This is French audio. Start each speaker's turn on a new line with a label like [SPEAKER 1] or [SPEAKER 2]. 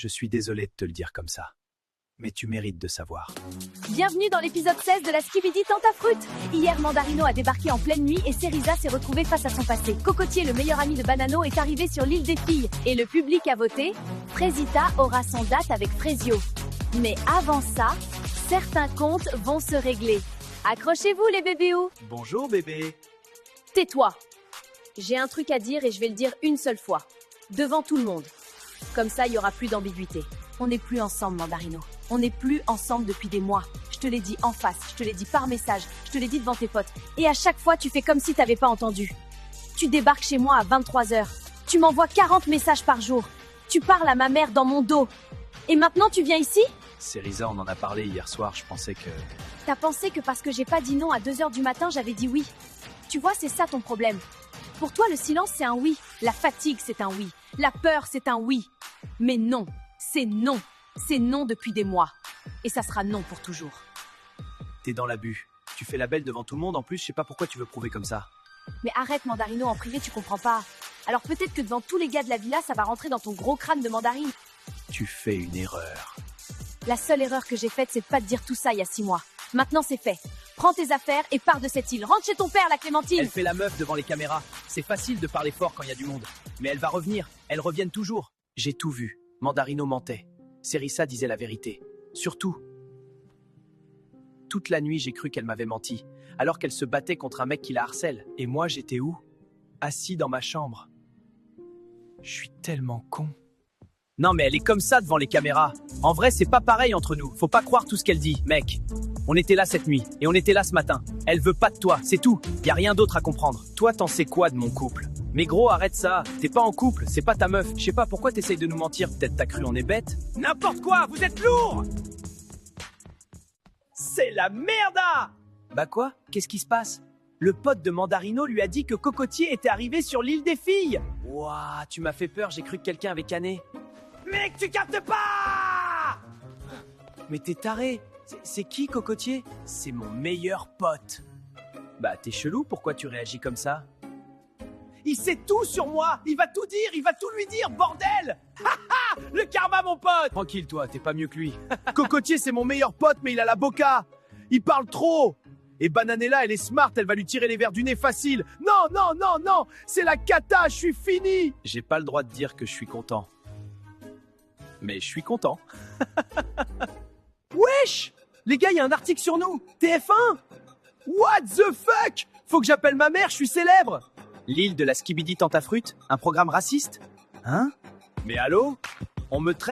[SPEAKER 1] Je suis désolé de te le dire comme ça. Mais tu mérites de savoir.
[SPEAKER 2] Bienvenue dans l'épisode 16 de la Skibidi Tentafruit. Hier, Mandarino a débarqué en pleine nuit et Cerisa s'est retrouvée face à son passé. Cocotier, le meilleur ami de Banano, est arrivé sur l'île des filles. Et le public a voté. Frésita aura son date avec Frésio. Mais avant ça, certains comptes vont se régler. Accrochez-vous les bébéous.
[SPEAKER 1] Bonjour bébé.
[SPEAKER 2] Tais-toi. J'ai un truc à dire et je vais le dire une seule fois. Devant tout le monde. Comme ça, il n'y aura plus d'ambiguïté. On n'est plus ensemble, Mandarino. On n'est plus ensemble depuis des mois. Je te l'ai dit en face, je te l'ai dit par message, je te l'ai dit devant tes potes. Et à chaque fois, tu fais comme si t'avais pas entendu. Tu débarques chez moi à 23h. Tu m'envoies 40 messages par jour. Tu parles à ma mère dans mon dos. Et maintenant, tu viens ici ?
[SPEAKER 1] Cerisa, on en a parlé hier soir, je pensais que...
[SPEAKER 2] T'as pensé que parce que j'ai pas dit non à 2h du matin, j'avais dit oui. Tu vois, c'est ça ton problème. Pour toi, le silence, c'est un oui. La fatigue, c'est un oui. La peur, c'est un oui. Mais non, c'est non. C'est non depuis des mois. Et ça sera non pour toujours.
[SPEAKER 1] T'es dans l'abus. Tu fais la belle devant tout le monde, en plus, je sais pas pourquoi tu veux prouver comme ça.
[SPEAKER 2] Mais arrête, Mandarino, en privé, tu comprends pas. Alors peut-être que devant tous les gars de la villa, ça va rentrer dans ton gros crâne de mandarine.
[SPEAKER 1] Tu fais une erreur.
[SPEAKER 2] La seule erreur que j'ai faite, c'est de pas te dire tout ça il y a 6 mois. Maintenant, c'est fait. Prends tes affaires et pars de cette île. Rentre chez ton père, la Clémentine.
[SPEAKER 1] Elle fait la meuf devant les caméras. C'est facile de parler fort quand il y a du monde. Mais elle va revenir. Elles reviennent toujours. J'ai tout vu. Mandarino mentait. Cerisa disait la vérité. Surtout. Toute la nuit, j'ai cru qu'elle m'avait menti. Alors qu'elle se battait contre un mec qui la harcèle. Et moi, j'étais où ? Assis dans ma chambre. Je suis tellement con. Non mais elle est comme ça devant les caméras. En vrai, c'est pas pareil entre nous. Faut pas croire tout ce qu'elle dit, mec. On était là cette nuit, et on était là ce matin. Elle veut pas de toi, c'est tout. Y a rien d'autre à comprendre. Toi, t'en sais quoi de mon couple ? Mais gros, arrête ça. T'es pas en couple, c'est pas ta meuf. Je sais pas pourquoi t'essayes de nous mentir. Peut-être t'as cru on est bête. N'importe quoi, vous êtes lourd ! C'est la merda ! Bah quoi ? Qu'est-ce qui se passe ? Le pote de Mandarino lui a dit que Cocotier était arrivé sur l'île des filles. Ouah, tu m'as fait peur, j'ai cru que quelqu'un avait canné. Mec, tu captes pas! Mais t'es taré. C'est qui, Cocotier? C'est mon meilleur pote. Bah, t'es chelou, pourquoi tu réagis comme ça? Il sait tout sur moi! Il va tout dire, il va tout lui dire, bordel! Le karma, mon pote! Tranquille, toi, t'es pas mieux que lui. Cocotier, c'est mon meilleur pote, mais il a la boca. Il parle trop. Et Bananella, elle est smart, elle va lui tirer les verres du nez facile. Non, non, non, non! C'est la cata, je suis fini! J'ai pas le droit de dire que je suis content. Mais je suis content. Wesh! Les gars, il y a un article sur nous. TF1? What the fuck? Faut que j'appelle ma mère, je suis célèbre. L'île de la Skibidi Tentafruit, un programme raciste? Hein? Mais allô? On me traite